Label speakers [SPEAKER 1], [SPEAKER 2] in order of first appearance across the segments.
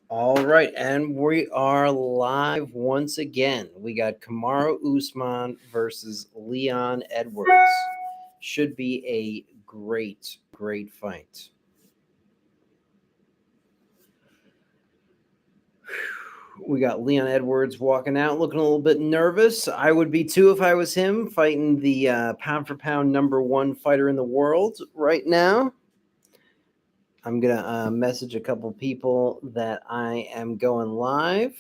[SPEAKER 1] All right, and we are live once again. We got Kamaru Usman versus Leon Edwards. Should be a great fight. We got Leon Edwards walking out looking a little bit nervous. I would be too if I was him, fighting the pound for pound number one fighter in the world right now. I'm going to message a couple people that I am going live.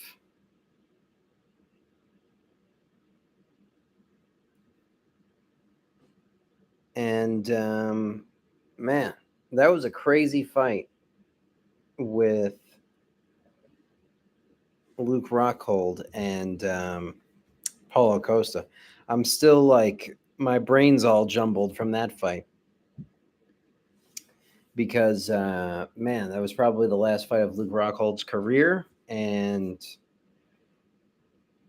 [SPEAKER 1] And man, that was a crazy fight with Luke Rockhold and Paulo Costa. I'm still like, my brain's all jumbled from that fight because, man, that was probably the last fight of Luke Rockhold's career. And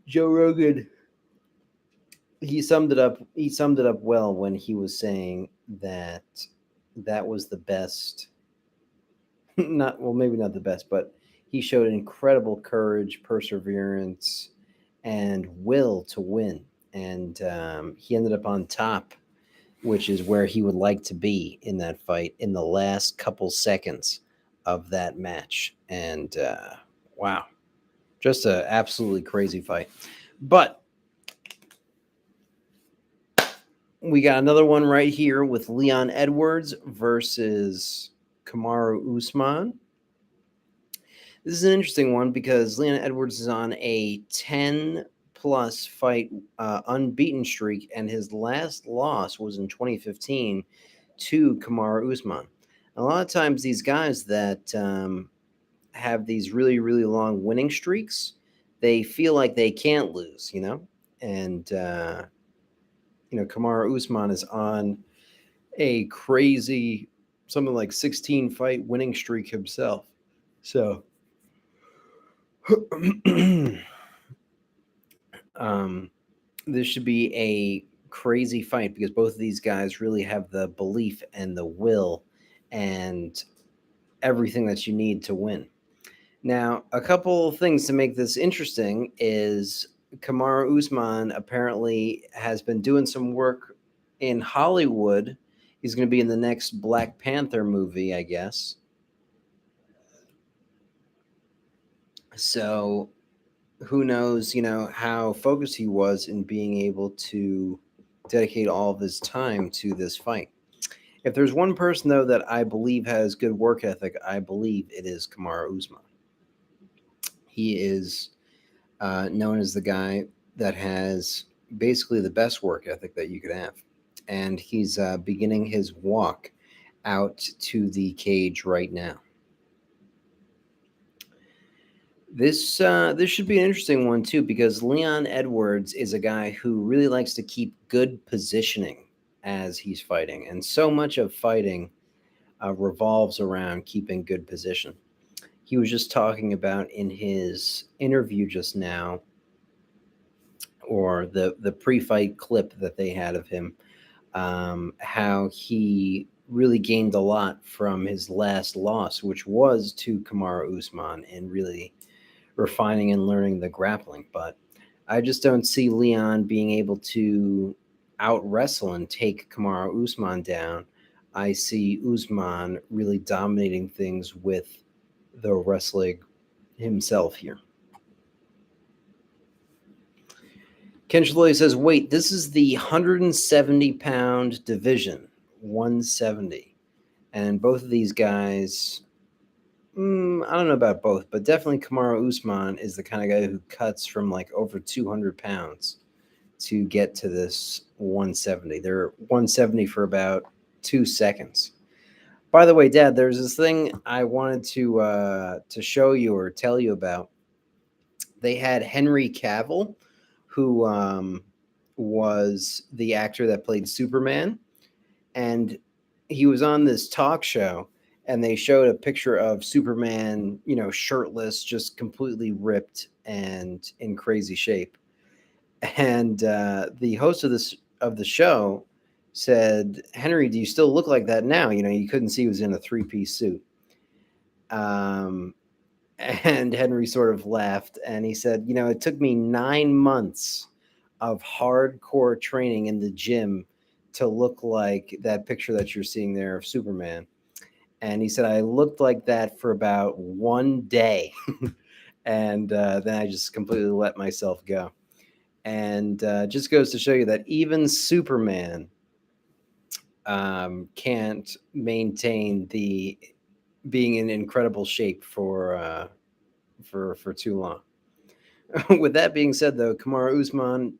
[SPEAKER 1] Joe Rogan, he summed it up. He summed it up well when he was saying that that was the best. Not well, maybe not the best, but he showed incredible courage, perseverance, and will to win. And he ended up on top, which is where he would like to be in that fight in the last couple seconds of that match. And wow, just an absolutely crazy fight. But we got another one right here with Leon Edwards versus Kamaru Usman. This is an interesting one because Leon Edwards is on a 10 plus fight unbeaten streak, and his last loss was in 2015 to Kamaru Usman. A lot of times, these guys that have these really long winning streaks, they feel like they can't lose, and Kamaru Usman is on a crazy something like 16 fight winning streak himself. So um, this should be a crazy fight because both of these guys really have the belief and the will and everything that you need to win. Now, a couple things to make this interesting is Kamaru Usman apparently has been doing some work in Hollywood. He's going to be in the next Black Panther movie, I guess. So who knows, how focused he was in being able to dedicate all of his time to this fight. If there's one person, though, that I believe has good work ethic, I believe it is Kamaru Usman. He is known as the guy that has basically the best work ethic that you could have. And he's beginning his walk out to the cage right now. This should be an interesting one too because Leon Edwards is a guy who really likes to keep good positioning as he's fighting, and so much of fighting revolves around keeping good position. He was just talking about in his interview just now, or the pre-fight clip that they had of him, how he really gained a lot from his last loss, which was to Kamaru Usman, and really refining and learning the grappling. But I just don't see Leon being able to out wrestle and take Kamaru Usman down. I see Usman really dominating things with the wrestling himself here. Ken Shaloy says, wait, this is the 170-pound division, 170. And both of these guys, I don't know about both, but definitely Kamaru Usman is the kind of guy who cuts from like over 200 pounds to get to this 170. They're 170 for about 2 seconds. By the way, Dad, there's this thing I wanted to show you or tell you about. They had Henry Cavill, who was the actor that played Superman, and he was on this talk show, and they showed a picture of Superman, shirtless, just completely ripped and in crazy shape. And the host of the show said, "Henry, do you still look like that now? You couldn't see he was in a 3-piece suit." Um, And Henry sort of laughed and he said, it took me 9 months of hardcore training in the gym to look like that picture that you're seeing there of Superman. And he said, I looked like that for about one day. And then I just completely let myself go. And just goes to show you that even Superman can't maintain the being in incredible shape for too long. With that being said, though, Kamaru Usman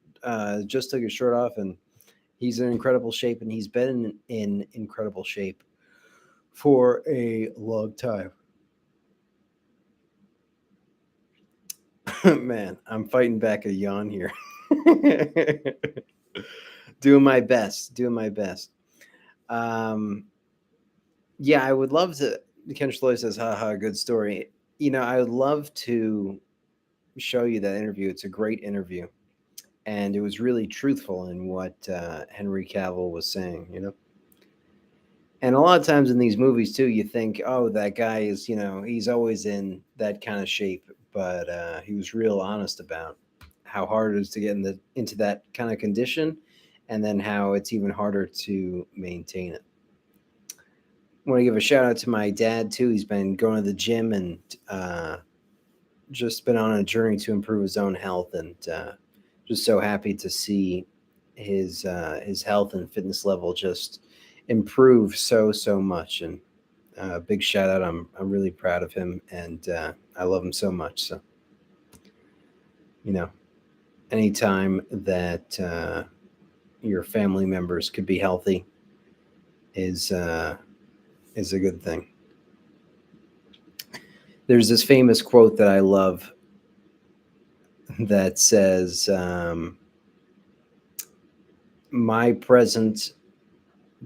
[SPEAKER 1] just took his shirt off, and he's in incredible shape, and he's been in incredible shape for a long time. Man, I'm fighting back a yawn here. Doing my best. Doing my best. Yeah, I would love to. Ken Schloy says, haha, good story. I would love to show you that interview. It's a great interview. And it was really truthful in what Henry Cavill was saying. And a lot of times in these movies too, you think, oh, that guy is, he's always in that kind of shape, but he was real honest about how hard it is to get into that kind of condition, and then how it's even harder to maintain it. I want to give a shout out to my dad too. He's been going to the gym and just been on a journey to improve his own health, and just so happy to see his health and fitness level just improve so much. And big shout out. I'm really proud of him, and I love him so much. So you know, anytime that your family members could be healthy is a good thing. There's this famous quote that I love that says, "My present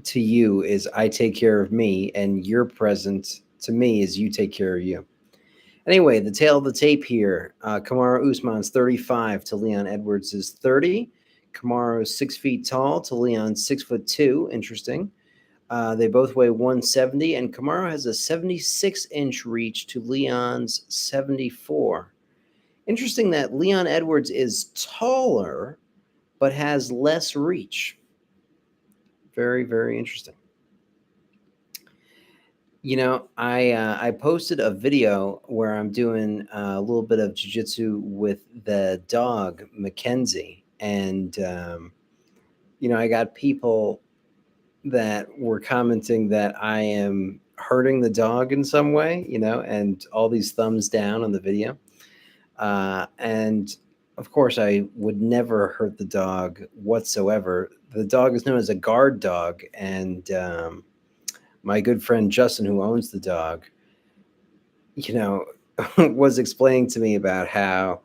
[SPEAKER 1] to you is I take care of me, and your present to me is you take care of you." Anyway, the tail of the tape here. Kamaru Usman's 35 to Leon Edwards is 30. Kamaru's 6 feet tall to Leon's 6'2". Interesting. They both weigh 170, and Kamaru has a 76-inch reach to Leon's 74. Interesting that Leon Edwards is taller, but has less reach. Very, very interesting. I posted a video where I'm doing a little bit of jiu-jitsu with the dog Mackenzie, and I got people that were commenting that I am hurting the dog in some way, and all these thumbs down on the video. And of course, I would never hurt the dog whatsoever. The dog is known as a guard dog, and my good friend Justin, who owns the dog, was explaining to me about how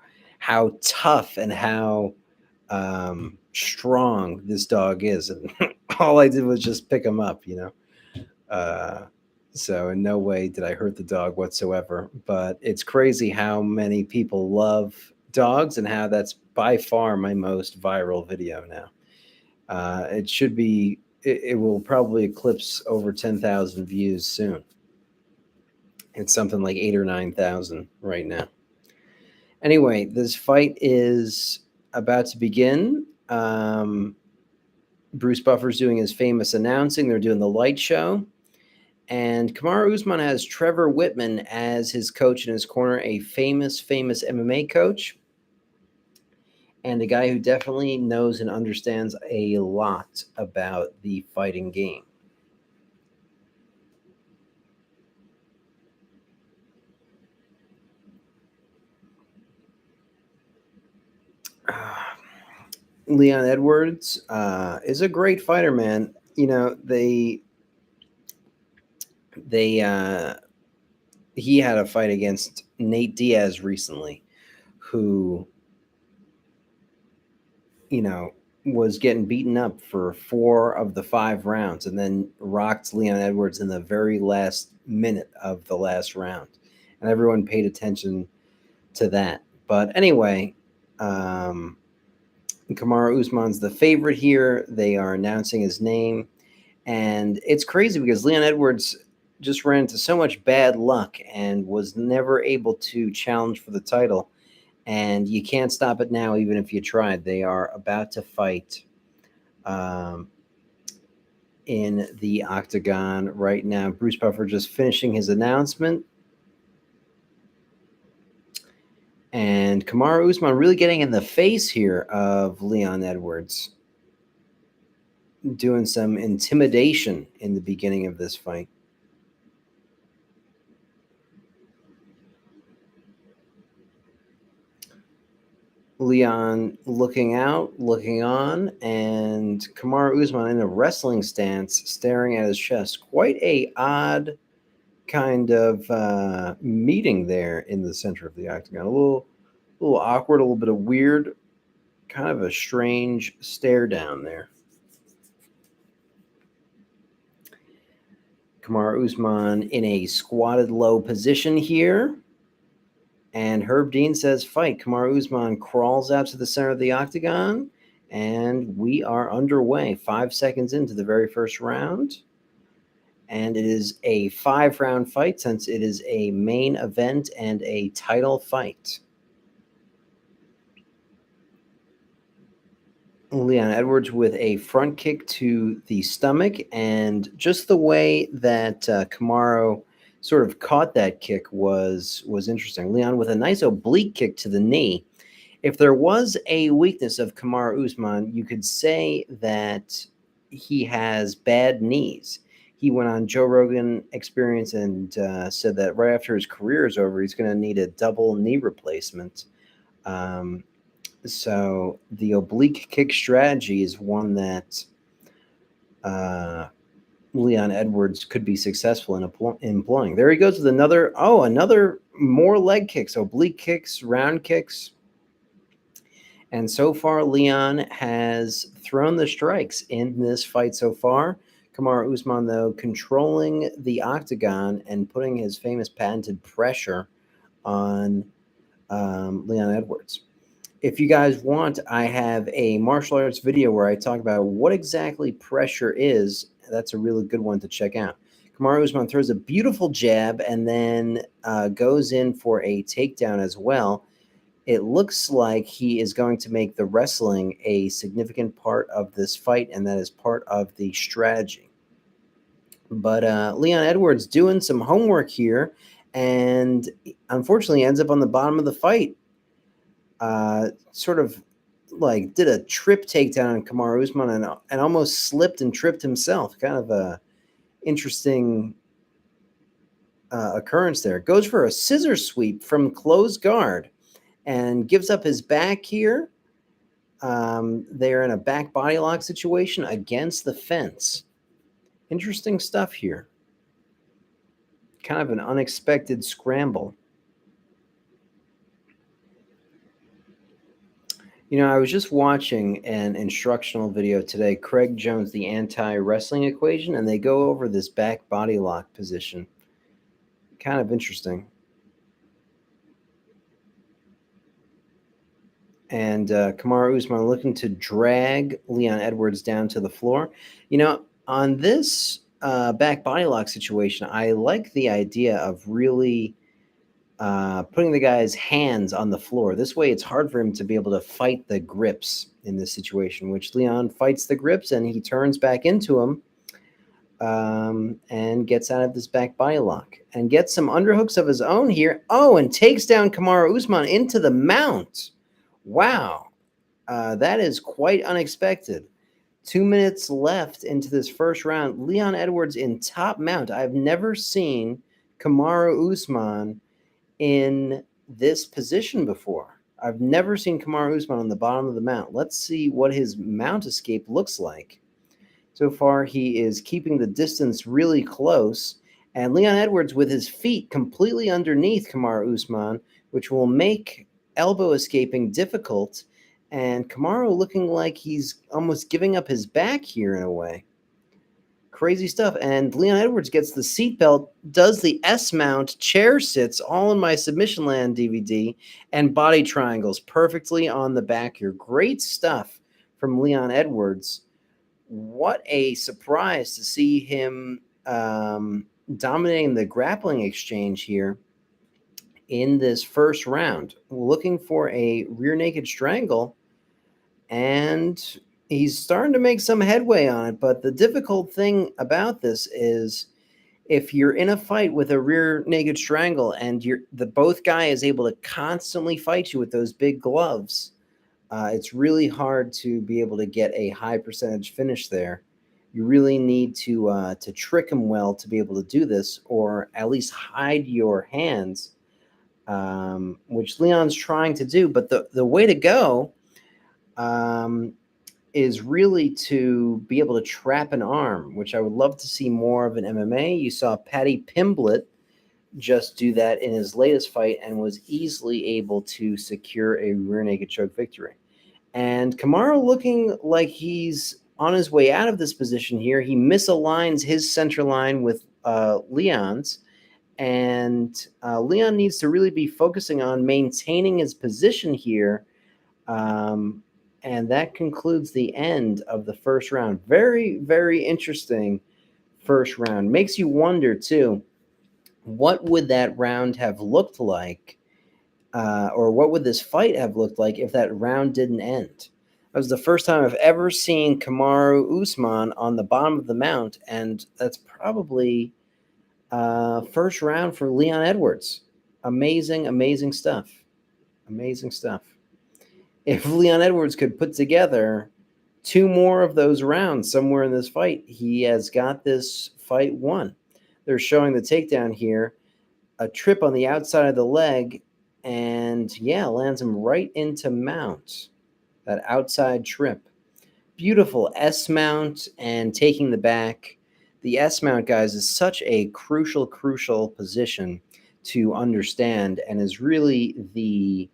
[SPEAKER 1] tough and how strong this dog is, and all I did was just pick him up. So in no way did I hurt the dog whatsoever. But it's crazy how many people love dogs, and how that's by far my most viral video now. It should be. It will probably eclipse over 10,000 views soon. It's something like 8 or 9,000 right now. Anyway, this fight is about to begin. Bruce Buffer's doing his famous announcing. They're doing the light show. And Kamaru Usman has Trevor Whitman as his coach in his corner, a famous MMA coach, and a guy who definitely knows and understands a lot about the fighting game. Leon Edwards is a great fighter, man. He had a fight against Nate Diaz recently, who was getting beaten up for 4 of the 5 rounds, and then rocked Leon Edwards in the very last minute of the last round, and everyone paid attention to that. But anyway, Kamaru Usman's the favorite here. They are announcing his name, and it's crazy because Leon Edwards just ran into so much bad luck and was never able to challenge for the title. And you can't stop it now, even if you tried. They are about to fight um, in the octagon right now. Bruce Buffer just finishing his announcement. And Kamaru Usman really getting in the face here of Leon Edwards, doing some intimidation in the beginning of this fight. Leon looking out, looking on, and Kamaru Usman in a wrestling stance, staring at his chest. Quite a odd kind of meeting there in the center of the octagon. A little awkward, a little bit of weird, kind of a strange stare down there. Kamaru Usman in a squatted low position here. And Herb Dean says fight. Kamaru Usman crawls out to the center of the octagon. And we are underway. 5 seconds into the very first round. And it is a 5-round fight since it is a main event and a title fight. Leon Edwards with a front kick to the stomach, and just the way that Kamaru sort of caught that kick was interesting. Leon with a nice oblique kick to the knee. If there was a weakness of Kamaru Usman, you could say that he has bad knees. He went on Joe Rogan Experience and said that right after his career is over, he's going to need a double knee replacement. So the oblique kick strategy is one that Leon Edwards could be successful in employing. There he goes with another more leg kicks, oblique kicks, round kicks. And so far, Leon has thrown the strikes in this fight so far. Kamaru Usman, though, controlling the octagon and putting his famous patented pressure on Leon Edwards. If you guys want, I have a martial arts video where I talk about what exactly pressure is. That's a really good one to check out. Kamaru Usman throws a beautiful jab and then goes in for a takedown as well. It looks like he is going to make the wrestling a significant part of this fight, and that is part of the strategy. But Leon Edwards doing some homework here, and unfortunately ends up on the bottom of the fight. Sort of like did a trip takedown on Kamaru Usman and almost slipped and tripped himself. Kind of a interesting occurrence there. Goes for a scissor sweep from closed guard and gives up his back here. They're in a back body lock situation against the fence. Interesting stuff here. Kind of an unexpected scramble. You know, I was just watching an instructional video today, Craig Jones, the anti-wrestling equation, and they go over this back body lock position. Kind of interesting. And Kamaru Usman looking to drag Leon Edwards down to the floor. You know, on this back body lock situation, I like the idea of really putting the guy's hands on the floor. This way, it's hard for him to be able to fight the grips in this situation, which Leon fights the grips and he turns back into him and gets out of this back body lock and gets some underhooks of his own here. Oh, and takes down Kamaru Usman into the mount. Wow. That is quite unexpected. 2 minutes left into this first round. Leon Edwards in top mount. I've never seen Kamaru Usman in this position before. I've never seen Kamaru Usman on the bottom of the mount. Let's see what his mount escape looks like. So far, he is keeping the distance really close. And Leon Edwards with his feet completely underneath Kamaru Usman, which will make elbow escaping difficult. And Kamaru looking like he's almost giving up his back here in a way. Crazy stuff. And Leon Edwards gets the seatbelt, does the S-mount, chair sits, all in my Submission Land DVD, and body triangles perfectly on the back here. Great stuff from Leon Edwards. What a surprise to see him dominating the grappling exchange here in this first round, looking for a rear naked strangle, and he's starting to make some headway on it. But the difficult thing about this is if you're in a fight with a rear naked strangle and the both guy is able to constantly fight you with those big gloves, it's really hard to be able to get a high percentage finish there. You really need to trick him well to be able to do this, or at least hide your hands, which Leon's trying to do. But the way to go is really to be able to trap an arm, which I would love to see more of in MMA. You saw Paddy Pimblett just do that in his latest fight and was easily able to secure a rear naked choke victory. And Kamaru looking like he's on his way out of this position here. He misaligns his center line with Leon's, and Leon needs to really be focusing on maintaining his position here. And that concludes the end of the first round. Very, very interesting first round. Makes you wonder, too, what would that round have looked like, or what would this fight have looked like if that round didn't end? That was the first time I've ever seen Kamaru Usman on the bottom of the mount, and that's probably first round for Leon Edwards. Amazing, amazing stuff. Amazing stuff. If Leon Edwards could put together 2 more of those rounds somewhere in this fight, he has got this fight won. They're showing the takedown here, a trip on the outside of the leg, and yeah, lands him right into mount, that outside trip. Beautiful S mount and taking the back. The S mount, guys, is such a crucial position to understand, and is really the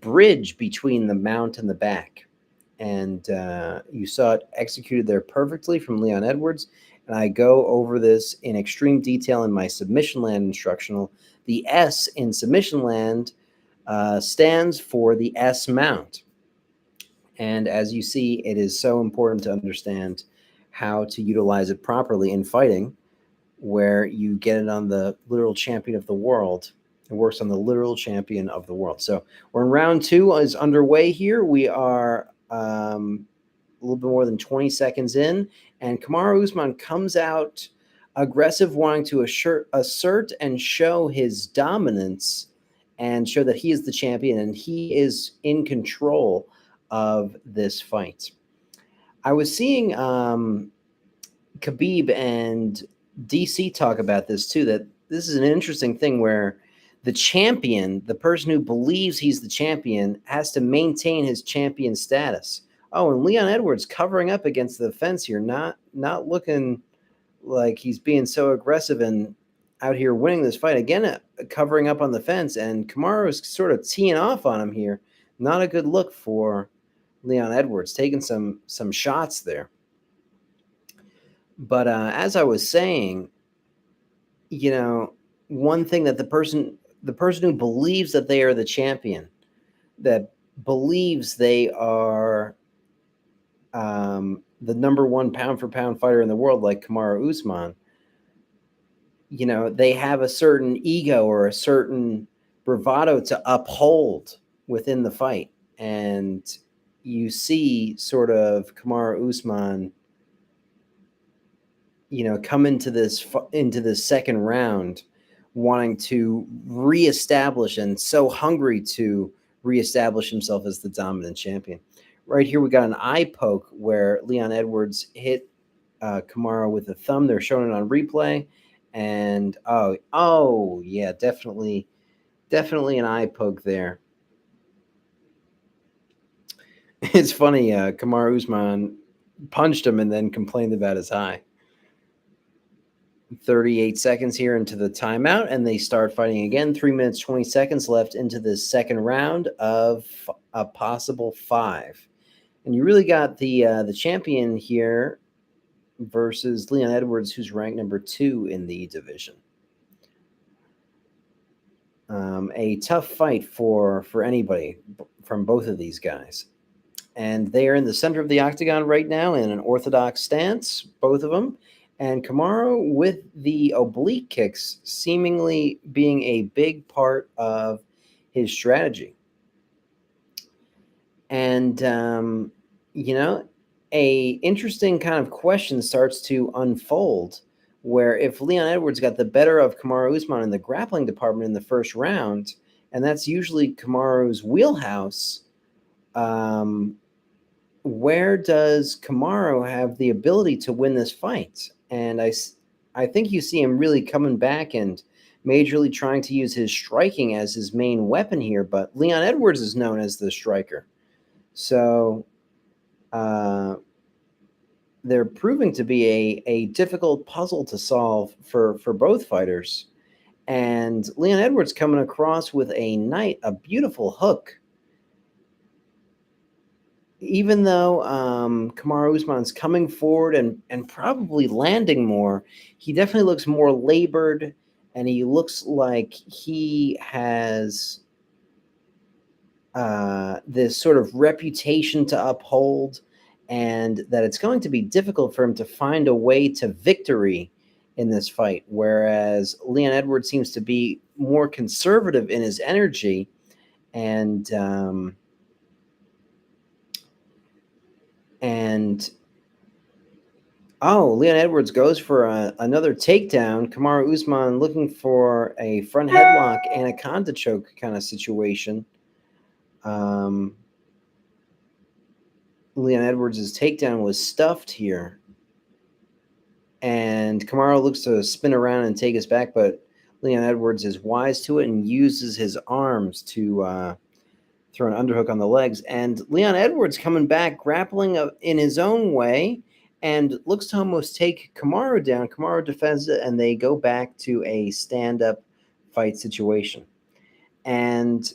[SPEAKER 1] bridge between the mount and the back. And you saw it executed there perfectly from Leon Edwards. And I go over this in extreme detail in my submission land instructional. The S in submission land stands for the S mount. And as you see, it is so important to understand how to utilize it properly in fighting, where you get it on the literal champion of the world. It works on the literal champion of the world. So we're in round 2 is underway here. We are a little bit more than 20 seconds in, and Kamaru Usman comes out aggressive, wanting to assert and show his dominance and show that he is the champion and he is in control of this fight. I was seeing Khabib and DC talk about this too, that this is an interesting thing where the champion, the person who believes he's the champion, has to maintain his champion status. Oh, and Leon Edwards covering up against the fence here, not looking like he's being so aggressive and out here winning this fight. Again, covering up on the fence, and Kamaru is sort of teeing off on him here. Not a good look for Leon Edwards, taking some shots there. But as I was saying, you know, one thing that the person who believes that they are the champion, that believes they are the number 1 pound for pound fighter in the world, like Kamaru Usman, you know, they have a certain ego or a certain bravado to uphold within the fight. And you see sort of Kamaru Usman, you know, come into this second round wanting to reestablish and so hungry to reestablish himself as the dominant champion. Right here, we got an eye poke where Leon Edwards hit Kamaru with a thumb. They're showing it on replay. And oh yeah, definitely an eye poke there. It's funny, Kamaru Usman punched him and then complained about his eye. 38 seconds here into the timeout, and they start fighting again. 3 minutes, 20 seconds left into the second round of a possible 5. And you really got the champion here versus Leon Edwards, who's ranked number 2 in the division. A tough fight for anybody from both of these guys. And they are in the center of the octagon right now in an orthodox stance, both of them. And Kamaru with the oblique kicks seemingly being a big part of his strategy. And, a interesting kind of question starts to unfold where if Leon Edwards got the better of Kamaru Usman in the grappling department in the first round, and that's usually Kamaru's wheelhouse, where does Kamaru have the ability to win this fight? And I think you see him really coming back and majorly trying to use his striking as his main weapon here, but Leon Edwards is known as the striker. So they're proving to be a difficult puzzle to solve for both fighters. And Leon Edwards coming across with a beautiful hook. Even though Kamaru Usman's coming forward and probably landing more, he definitely looks more labored, and he looks like he has this sort of reputation to uphold, and that it's going to be difficult for him to find a way to victory in this fight. Whereas Leon Edwards seems to be more conservative in his energy, and Leon Edwards goes for another takedown. Kamaru Usman looking for a front headlock anaconda choke kind of situation. Leon Edwards' takedown was stuffed here. And Kamaru looks to spin around and take us back, but Leon Edwards is wise to it and uses his arms to throw an underhook on the legs. And Leon Edwards coming back, grappling in his own way, and looks to almost take Kamaru down. Kamaru defends it, and they go back to a stand-up fight situation. And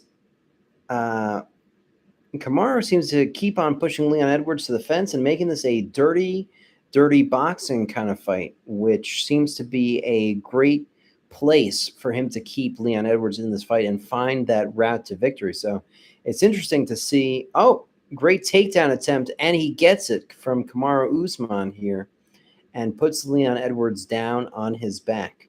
[SPEAKER 1] Kamaru seems to keep on pushing Leon Edwards to the fence and making this a dirty boxing kind of fight, which seems to be a great place for him to keep Leon Edwards in this fight and find that route to victory. So it's interesting to see. Oh, great takedown attempt, and he gets it from Kamaru Usman here and puts Leon Edwards down on his back.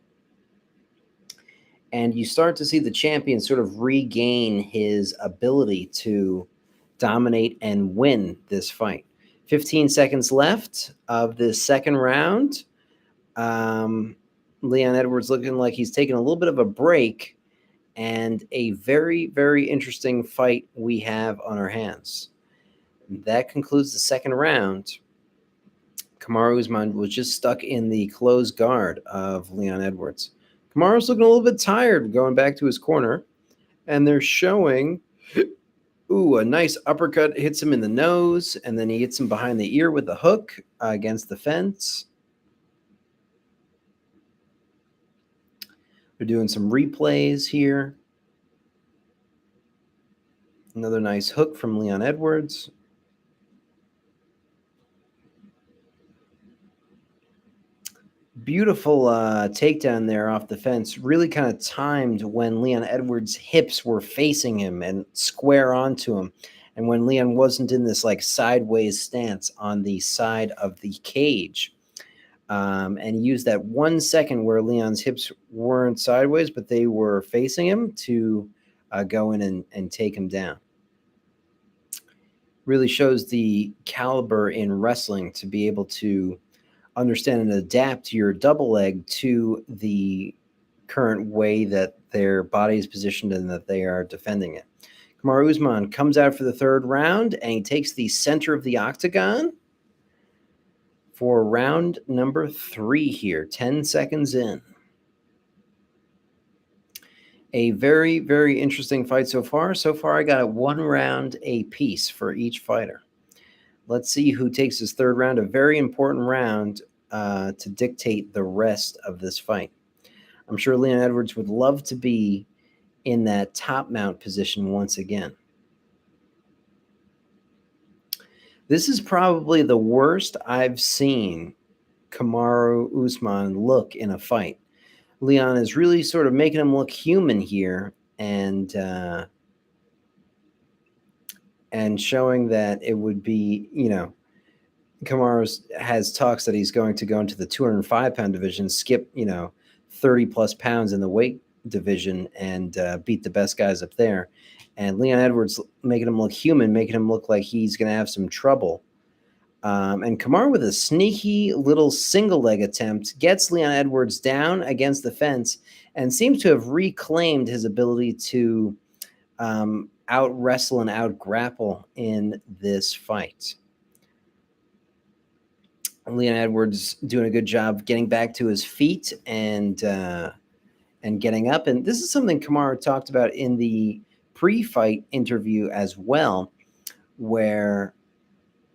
[SPEAKER 1] And you start to see the champion sort of regain his ability to dominate and win this fight. 15 seconds left of the second round. Leon Edwards looking like he's taking a little bit of a break, and a very, very interesting fight we have on our hands. That concludes the second round. Kamaru Usman was just stuck in the closed guard of Leon Edwards. Kamaru's looking a little bit tired going back to his corner, and they're showing a nice uppercut hits him in the nose, and then he hits him behind the ear with a hook against the fence. They're doing some replays here. Another nice hook from Leon Edwards. Beautiful takedown there off the fence. Really kind of timed when Leon Edwards' hips were facing him and square onto him. And when Leon wasn't in this like sideways stance on the side of the cage. And he used that 1 second where Leon's hips weren't sideways, but they were facing him to go in and take him down. Really shows the caliber in wrestling to be able to understand and adapt your double leg to the current way that their body is positioned and that they are defending it. Kamaru Usman comes out for the third round, and he takes the center of the octagon for round number 3 here, 10 seconds in. A very, very interesting fight so far. So far, I got a 1 round apiece for each fighter. Let's see who takes his third round, a very important round to dictate the rest of this fight. I'm sure Leon Edwards would love to be in that top mount position once again. This is probably the worst I've seen Kamaru Usman look in a fight. Leon is really sort of making him look human here, and showing that it would be, Kamaru has talks that he's going to go into the 205-pound division, skip 30 plus pounds in the weight division, and beat the best guys up there. And Leon Edwards making him look human, making him look like he's going to have some trouble. And Kamaru, with a sneaky little single leg attempt, gets Leon Edwards down against the fence and seems to have reclaimed his ability to out wrestle and out grapple in this fight. Leon Edwards doing a good job getting back to his feet and getting up. And this is something Kamaru talked about in the pre-fight interview as well, where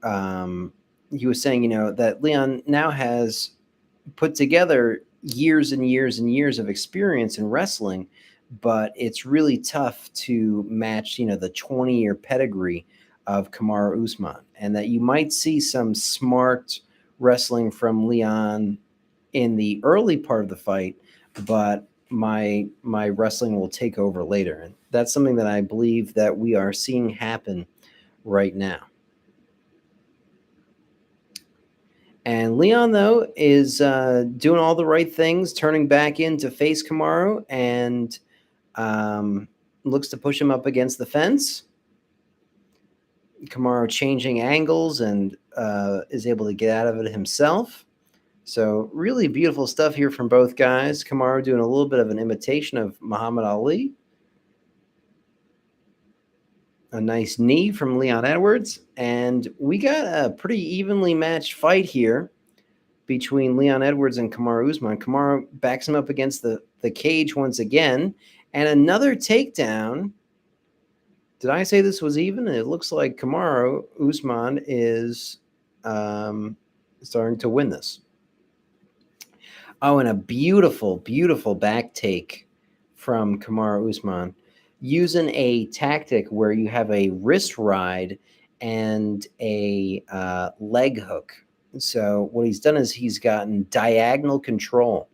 [SPEAKER 1] he was saying, that Leon now has put together years and years and years of experience in wrestling, but it's really tough to match, the 20-year pedigree of Kamaru Usman, and that you might see some smart wrestling from Leon in the early part of the fight, but my wrestling will take over later. And that's something that I believe that we are seeing happen right now. And Leon, though, is doing all the right things, turning back in to face Kamaru, and looks to push him up against the fence. Kamaru changing angles and is able to get out of it himself. So really beautiful stuff here from both guys. Kamaru doing a little bit of an imitation of Muhammad Ali. A nice knee from Leon Edwards. And we got a pretty evenly matched fight here between Leon Edwards and Kamaru Usman. Kamaru backs him up against the cage once again. And another takedown. Did I say this was even? It looks like Kamaru Usman is starting to win this. Oh, and a beautiful, beautiful back take from Kamaru Usman, using a tactic where you have a wrist ride and a leg hook. So what he's done is he's gotten diagonal control,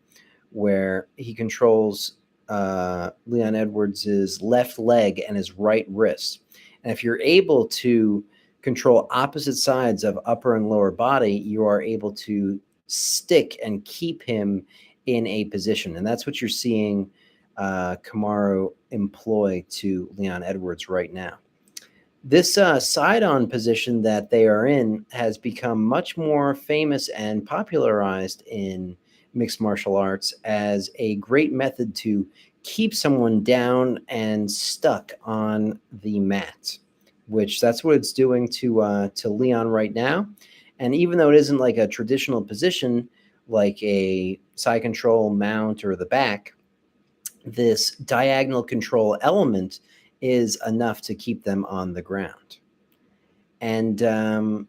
[SPEAKER 1] where he controls Leon Edwards' left leg and his right wrist. And if you're able to control opposite sides of upper and lower body, you are able to stick and keep him in a position. And that's what you're seeing Kamaru employ to Leon Edwards right now. This side-on position that they are in has become much more famous and popularized in mixed martial arts as a great method to keep someone down and stuck on the mat, which that's what it's doing to Leon right now. And even though it isn't like a traditional position, like a side control, mount, or the back, this diagonal control element is enough to keep them on the ground. And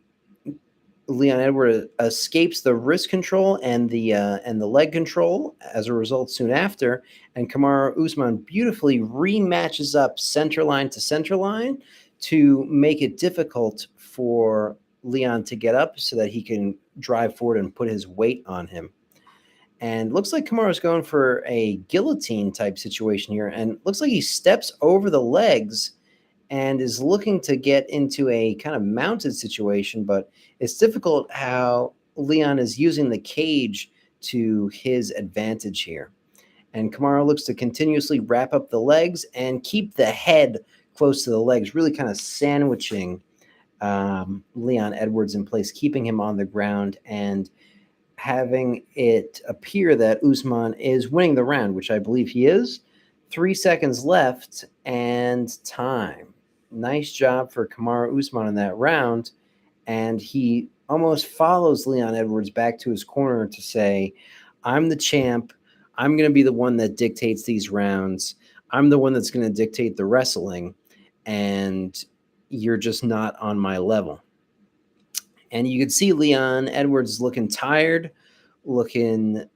[SPEAKER 1] Leon Edwards escapes the wrist control and the leg control as a result soon after, and Kamaru Usman beautifully rematches up center line to center line to make it difficult for Leon to get up so that he can drive forward and put his weight on him. And looks like Kamaru's going for a guillotine type situation here, and looks like he steps over the legs and is looking to get into a kind of mounted situation, but it's difficult how Leon is using the cage to his advantage here. And Kamaru looks to continuously wrap up the legs and keep the head close to the legs, really kind of sandwiching Leon Edwards in place, keeping him on the ground and having it appear that Usman is winning the round, which I believe he is. 3 seconds left and time. Nice job for Kamaru Usman in that round. And he almost follows Leon Edwards back to his corner to say, I'm the champ. I'm going to be the one that dictates these rounds. I'm the one that's going to dictate the wrestling. And you're just not on my level. And you could see Leon Edwards looking tired, looking,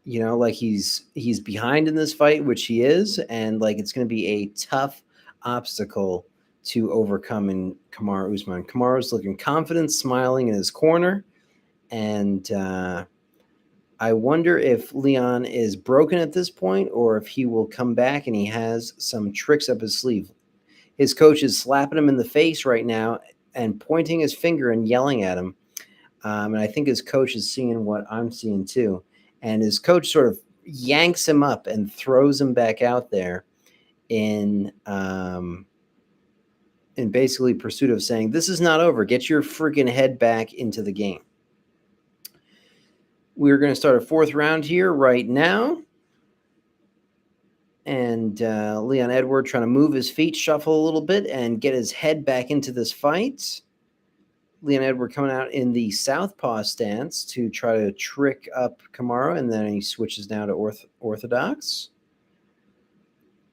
[SPEAKER 1] like he's behind in this fight, which he is, and like it's going to be a tough obstacle to overcome in Kamaru Usman. Kamaru's looking confident, smiling in his corner, and I wonder if Leon is broken at this point or if he will come back and he has some tricks up his sleeve. His coach is slapping him in the face right now and pointing his finger and yelling at him. And I think his coach is seeing what I'm seeing too. And his coach sort of yanks him up and throws him back out there in basically pursuit of saying, this is not over. Get your freaking head back into the game. We're going to start a fourth round here right now. And Leon Edwards trying to move his feet, shuffle a little bit, and get his head back into this fight. Leon Edwards coming out in the southpaw stance to try to trick up Kamaru, and then he switches now to orthodox.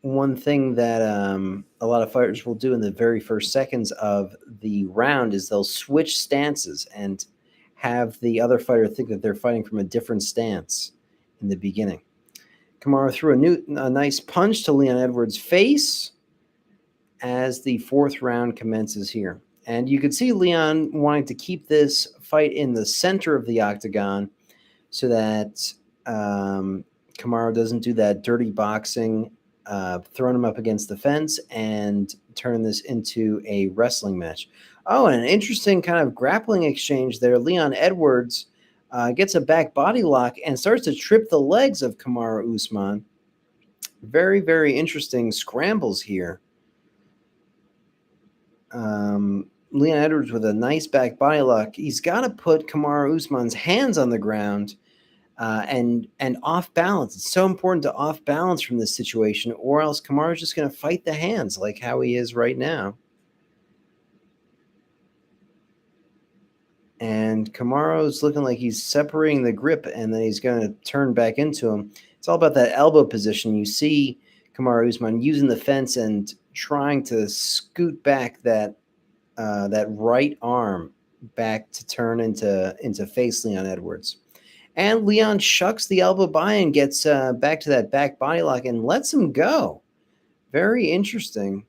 [SPEAKER 1] One thing that a lot of fighters will do in the very first seconds of the round is they'll switch stances and have the other fighter think that they're fighting from a different stance in the beginning. Kamaru threw a nice punch to Leon Edwards' face as the fourth round commences here. And you could see Leon wanting to keep this fight in the center of the octagon so that Kamaru doesn't do that dirty boxing, throwing him up against the fence and turn this into a wrestling match. Oh, and an interesting kind of grappling exchange there. Leon Edwards gets a back body lock and starts to trip the legs of Kamaru Usman. Very, very interesting scrambles here. Leon Edwards with a nice back body lock. He's got to put Kamaru Usman's hands on the ground and off balance. It's so important to off balance from this situation, or else Kamaru's just going to fight the hands like how he is right now. And Kamaru's looking like he's separating the grip, and then he's going to turn back into him. It's all about that elbow position. You see Kamaru Usman using the fence and trying to scoot back that right arm back to turn into face Leon Edwards. And Leon shucks the elbow by and gets back to that back body lock and lets him go. Very interesting.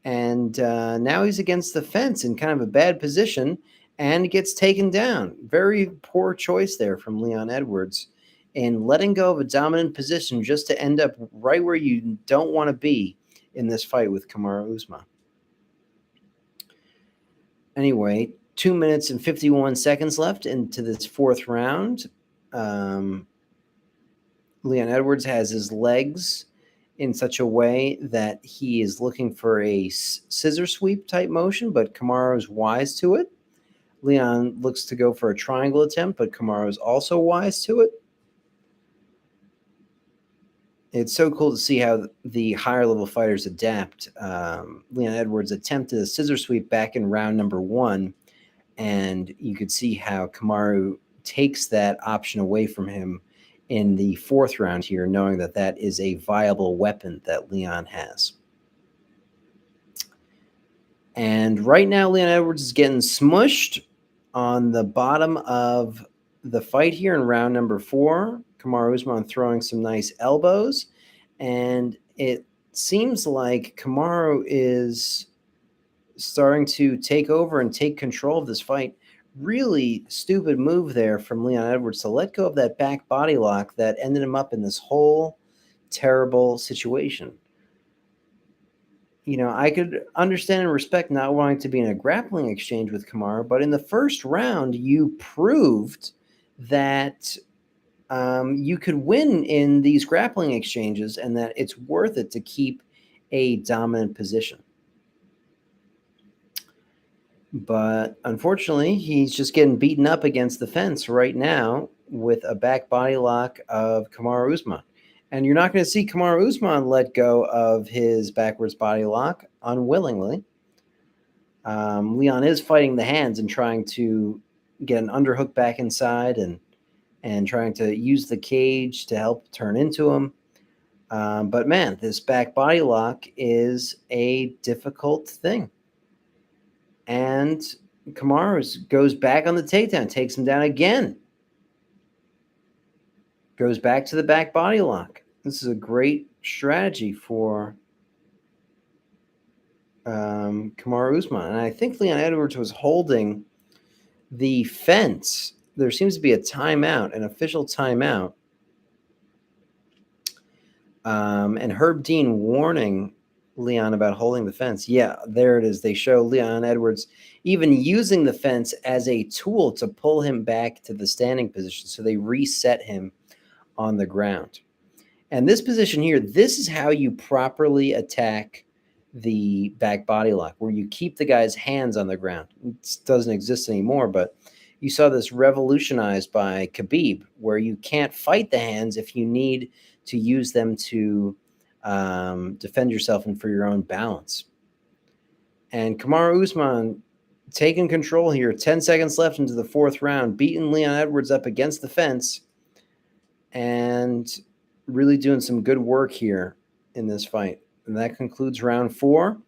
[SPEAKER 1] And now he's against the fence in kind of a bad position and gets taken down. Very poor choice there from Leon Edwards in letting go of a dominant position just to end up right where you don't want to be in this fight with Kamaru Usman. Anyway, 2 minutes and 51 seconds left into this fourth round. Leon Edwards has his legs in such a way that he is looking for a scissor sweep type motion, but Kamaru is wise to it. Leon looks to go for a triangle attempt, but Kamaru is also wise to it. It's so cool to see how the higher level fighters adapt. Leon Edwards attempted a scissor sweep back in round number 1, and you could see how Kamaru takes that option away from him in the fourth round here, knowing that that is a viable weapon that Leon has. And right now, Leon Edwards is getting smushed on the bottom of the fight here in round number 4. Kamaru Usman throwing some nice elbows, and it seems like Kamaru is starting to take over and take control of this fight. Really stupid move there from Leon Edwards to let go of that back body lock that ended him up in this whole terrible situation. You know, I could understand and respect not wanting to be in a grappling exchange with Kamaru, but in the first round, you proved that you could win in these grappling exchanges and that it's worth it to keep a dominant position. But unfortunately, he's just getting beaten up against the fence right now with a back body lock of Kamaru Usman. And you're not going to see Kamaru Usman let go of his backwards body lock unwillingly. Leon is fighting the hands and trying to get an underhook back inside and trying to use the cage to help turn into him. But man, this back body lock is a difficult thing. And Kamaru goes back on the takedown, takes him down again. Goes back to the back body lock. This is a great strategy for Kamaru Usman. And I think Leon Edwards was holding the fence. There seems to be a timeout, an official timeout. And Herb Dean warning Leon about holding the fence. Yeah, there it is. They show Leon Edwards even using the fence as a tool to pull him back to the standing position. So they reset him on the ground. And this position here, this is how you properly attack the back body lock, where you keep the guy's hands on the ground. It doesn't exist anymore, but you saw this revolutionized by Khabib, where you can't fight the hands if you need to use them to defend yourself and for your own balance. And Kamaru Usman taking control here, 10 seconds left into the fourth round, beating Leon Edwards up against the fence and really doing some good work here in this fight. And that concludes round 4.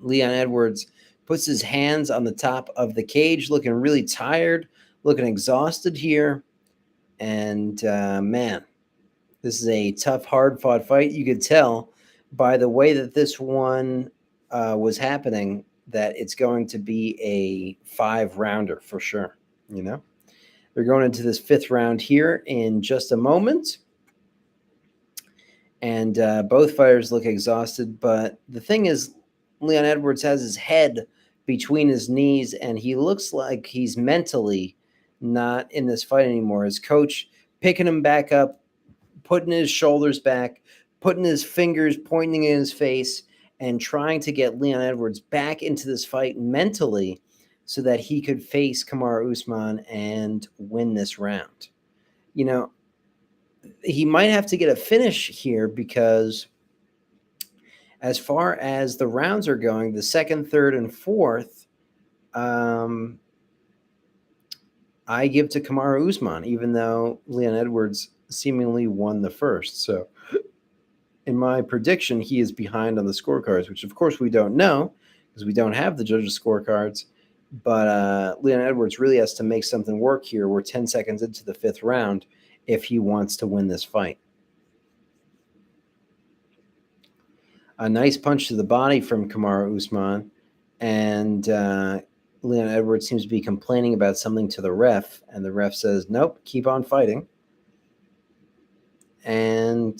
[SPEAKER 1] Leon Edwards puts his hands on the top of the cage, looking really tired, looking exhausted here. And man, this is a tough, hard-fought fight. You could tell by the way that this one was happening that it's going to be a 5-rounder for sure. You know, they're going into this 5th round here in just a moment. And both fighters look exhausted. But the thing is, Leon Edwards has his head between his knees, and he looks like he's mentally not in this fight anymore. His coach picking him back up, putting his shoulders back, putting his fingers pointing in his face, and trying to get Leon Edwards back into this fight mentally so that he could face Kamaru Usman and win this round. You know, he might have to get a finish here because as far as the rounds are going, the 2nd, 3rd, and 4th, I give to Kamaru Usman, even though Leon Edwards seemingly won the 1st. So in my prediction, he is behind on the scorecards, which of course we don't know because we don't have the judges' scorecards. But Leon Edwards really has to make something work here. We're 10 seconds into the 5th round if he wants to win this fight. A nice punch to the body from Kamaru Usman, and Leon Edwards seems to be complaining about something to the ref, and the ref says, nope, keep on fighting. And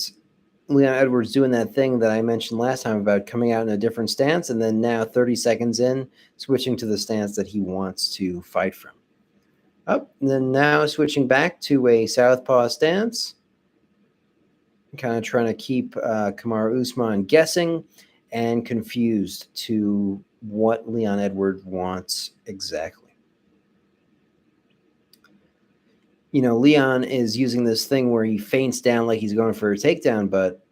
[SPEAKER 1] Leon Edwards doing that thing that I mentioned last time about coming out in a different stance, and then now 30 seconds in, switching to the stance that he wants to fight from. And then now switching back to a southpaw stance, kind of trying to keep Kamaru Usman guessing and confused to what Leon Edwards wants exactly. You know, Leon is using this thing where he feints down like he's going for a takedown, but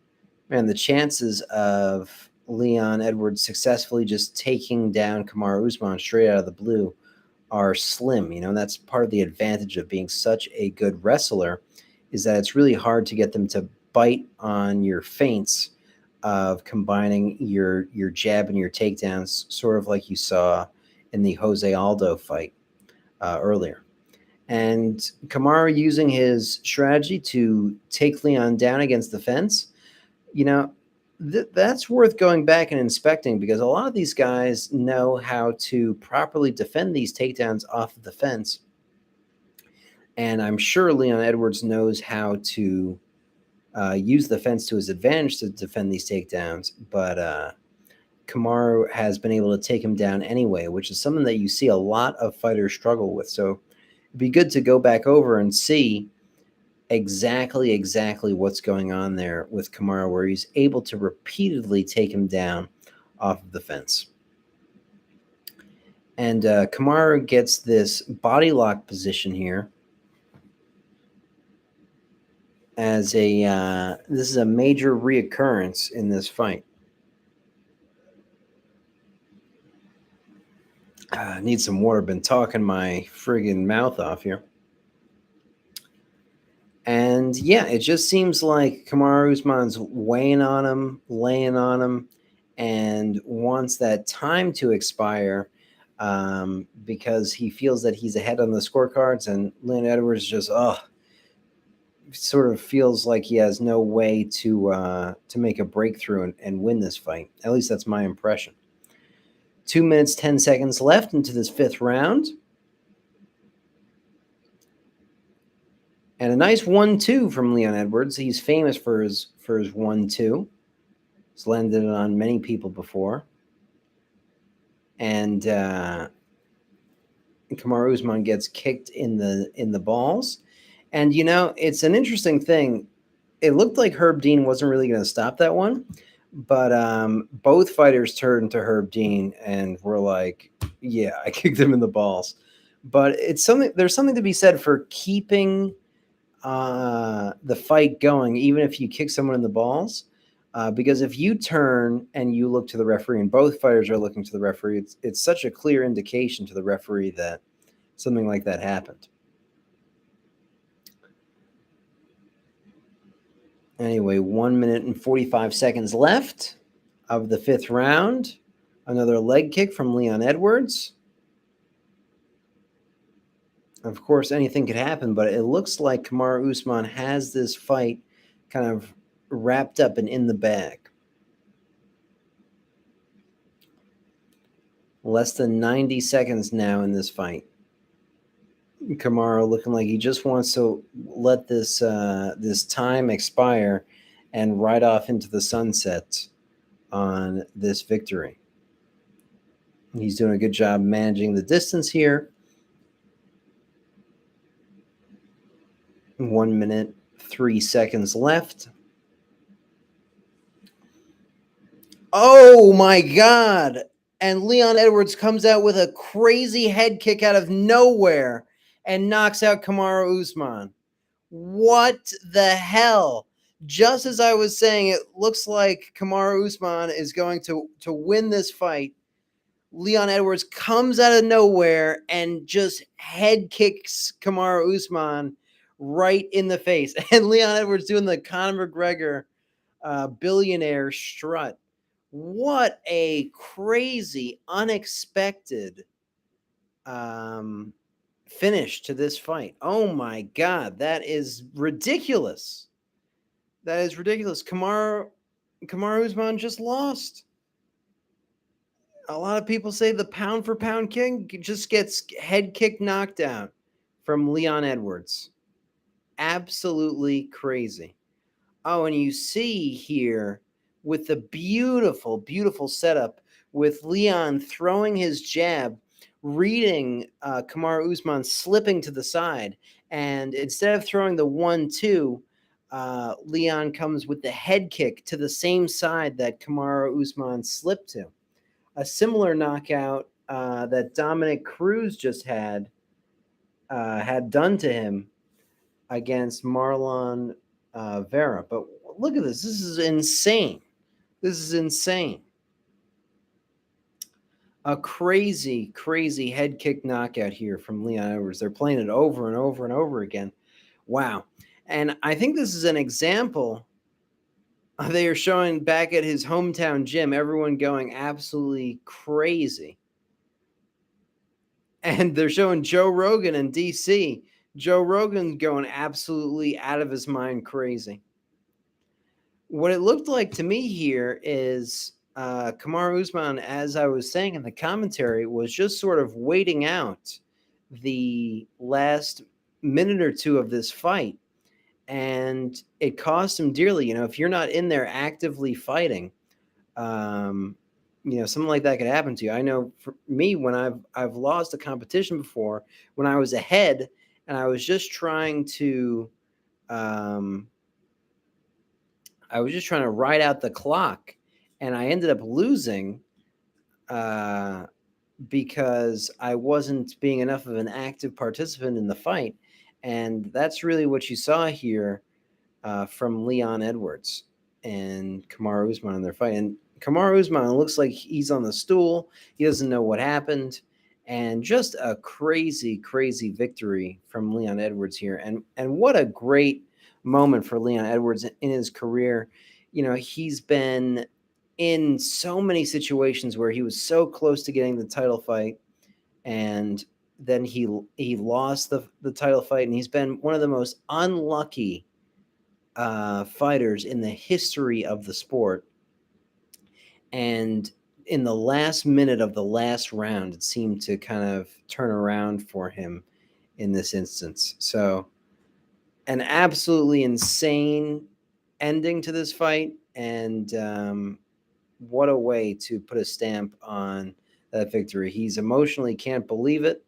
[SPEAKER 1] man, the chances of Leon Edwards successfully just taking down Kamaru Usman straight out of the blue are slim, you know, and that's part of the advantage of being such a good wrestler is that it's really hard to get them to bite on your feints of combining your jab and your takedowns, sort of like you saw in the Jose Aldo fight earlier. And Kamaru using his strategy to take Leon down against the fence, you know, that's worth going back and inspecting because a lot of these guys know how to properly defend these takedowns off of the fence. And I'm sure Leon Edwards knows how to use the fence to his advantage to defend these takedowns. But Kamaru has been able to take him down anyway, which is something that you see a lot of fighters struggle with. So it'd be good to go back over and see exactly what's going on there with Kamaru, where he's able to repeatedly take him down off of the fence. And Kamaru gets this body lock position here as a this is a major reoccurrence in this fight. I need some water. Been talking my friggin' mouth off here. And yeah, it just seems like Kamaru Usman's weighing on him, laying on him, and wants that time to expire because he feels that he's ahead on the scorecards. And Leon Edwards just, sort of feels like he has no way to make a breakthrough and win this fight. At least that's my impression. 2 minutes, 10 seconds left into this 5th round. And a nice 1-2 from Leon Edwards. He's famous for his 1-2. He's landed it on many people before. And Kamaru Usman gets kicked in the balls. And it's an interesting thing. It looked like Herb Dean wasn't really going to stop that one, but both fighters turned to Herb Dean and were like, "Yeah, I kicked him in the balls." But it's something. There's something to be said for keeping the fight going, even if you kick someone in the balls. Because if you turn and you look to the referee, and both fighters are looking to the referee, it's such a clear indication to the referee that something like that happened. Anyway, 1 minute and 45 seconds left of the fifth round. Another leg kick from Leon Edwards. Of course, anything could happen, but it looks like Kamaru Usman has this fight kind of wrapped up and in the bag. Less than 90 seconds now in this fight. Kamaru looking like he just wants to let this time expire and ride off into the sunset on this victory. He's doing a good job managing the distance here. 1 minute, 3 seconds left. Oh my God. And Leon Edwards comes out with a crazy head kick out of nowhere and knocks out Kamaru Usman. What the hell? Just as I was saying, it looks like Kamaru Usman is going to win this fight. Leon Edwards comes out of nowhere and just head kicks Kamaru Usman right in the face. And Leon Edwards doing the Conor McGregor billionaire strut. What a crazy, unexpected finish to this fight. Oh my God, that is ridiculous. That is ridiculous. Kamaru Usman just lost. A lot of people say the pound for pound king just gets head kick knocked out from Leon Edwards. Absolutely crazy. Oh, and you see here with the beautiful, beautiful setup with Leon throwing his jab, reading Kamaru Usman slipping to the side. And instead of throwing the 1-2, Leon comes with the head kick to the same side that Kamaru Usman slipped to. A similar knockout that Dominic Cruz just had done to him against Marlon Vera. But look at this. This is insane. This is insane. A crazy, crazy head kick knockout here from Leon Edwards. They're playing it over and over and over again. Wow. And I think this is an example. They are showing back at his hometown gym, everyone going absolutely crazy. And they're showing Joe Rogan in DC. Joe Rogan going absolutely out of his mind crazy. What it looked like to me here is Kamaru Usman, as I was saying in the commentary, was just sort of waiting out the last minute or two of this fight. And it cost him dearly. If you're not in there actively fighting, something like that could happen to you. I know for me, when I've lost a competition before, when I was ahead and I was just trying to ride out the clock, and I ended up losing because I wasn't being enough of an active participant in the fight. And that's really what you saw here from Leon Edwards and Kamaru Usman in their fight. And Kamaru Usman looks like he's on the stool. He doesn't know what happened. And just a crazy, crazy victory from Leon Edwards here. And what a great moment for Leon Edwards in his career. He's been in so many situations where he was so close to getting the title fight, and then he lost the title fight, and he's been one of the most unlucky fighters in the history of the sport. And in the last minute of the last round, it seemed to kind of turn around for him in this instance. So an absolutely insane ending to this fight. And what a way to put a stamp on that victory. He's emotionally can't believe it.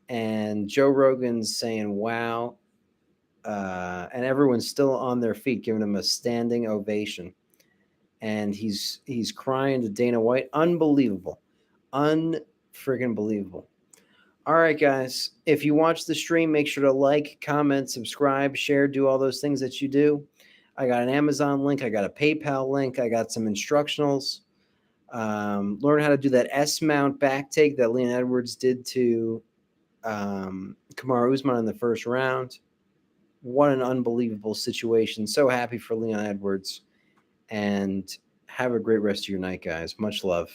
[SPEAKER 1] And Joe Rogan's saying, wow. And everyone's still on their feet, giving him a standing ovation. And he's crying to Dana White. Unbelievable. Unfreaking believable. All right, guys. If you watch the stream, make sure to like, comment, subscribe, share, do all those things that you do. I got an Amazon link. I got a PayPal link. I got some instructionals. Learn how to do that S-mount back take that Leon Edwards did to Kamaru Usman in the first round. What an unbelievable situation. So happy for Leon Edwards. And have a great rest of your night, guys. Much love.